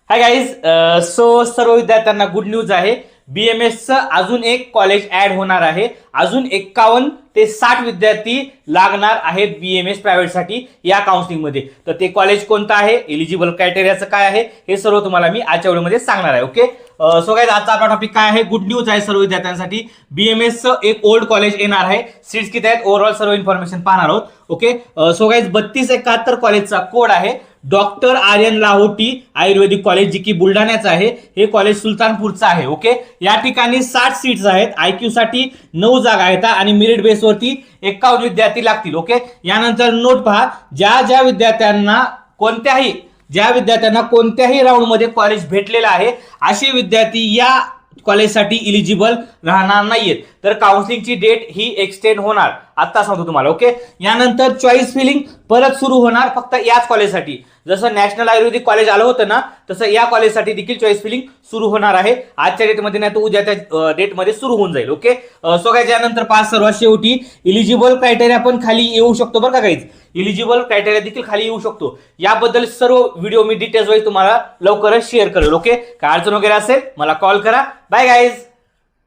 Hi guys. So सर्व विद्यार्थ्यांना good news आहे. BMS चं अजून एक कॉलेज ऍड होणार आहे. अजून 51 ते 60 विद्यार्थी लागणार आहेत BMS प्रायव्हेट साठी या काउन्सिलिंग मध्ये. तर ते कॉलेज कोणतं आहे, एलिजिबल क्रायटेरियाचं काय आहे, हे सर्व तुम्हाला मी आजच्या व्हिडिओमध्ये सांगणार आहे. ओके. सो गाईज, आजचा आपला टॉपिक काय आहे, गुड न्यूज आहे सर्व विद्यार्थ्यांसाठी. BMS चं एक ओल्ड कॉलेज येणार आहे. सीट्स किती आहेत, ओव्हरऑल सर्व इन्फॉर्मेशन पाहणार आहोत. ओके. सो गाईज, 3271 कॉलेजचा कोड आहे. डॉक्टर आर्यन लाहोटी आयुर्वेदिक कॉलेज, जे की बुलढाण्याचं आहे. हे कॉलेज सुलतानपूरचं आहे. ओके. या ठिकाणी 60 सीट्स आहेत. IQ साठी 9 जागा आहेत आणि मेरिट बेसवरती 51 विद्यार्थी लागतील. ओके. यानंतर नोट पहा, ज्या विद्यार्थ्यांना कोणत्याही राऊंड मध्ये कॉलेज भेटलेलं आहे, असे विद्यार्थी या कॉलेजसाठी इलिजिबल राहणार नाहीयेत. तर काउन्सिलिंगची डेट ही एक्सटेंड होणार, आता सांगतो तुम्हाला. ओके. यानंतर चॉईस फिलिंग परत सुरू होणार, फक्त याच कॉलेजसाठी. जसं नॅशनल आयुर्वेदिक कॉलेज आलं होतं ना, तसं या कॉलेजसाठी देखील चॉईस फिलिंग सुरू होणार आहे. आजच्या डेटमध्ये नाही तर उद्याच्या डेटमध्ये सुरू होऊन जाईल. ओके. सो काय, यानंतर पास सर्वात शेवटी इलिजिबल क्रायटेरिया पण खाली येऊ शकतो बरं का गाईज. इलिजिबल क्रायटेरिया देखील खाली येऊ शकतो. याबद्दल सर्व व्हिडिओ मी डिटेल्स वाईज तुम्हाला लवकरच शेअर करेल. ओके. काय अडचण वगैरे असेल मला कॉल करा. Bye guys.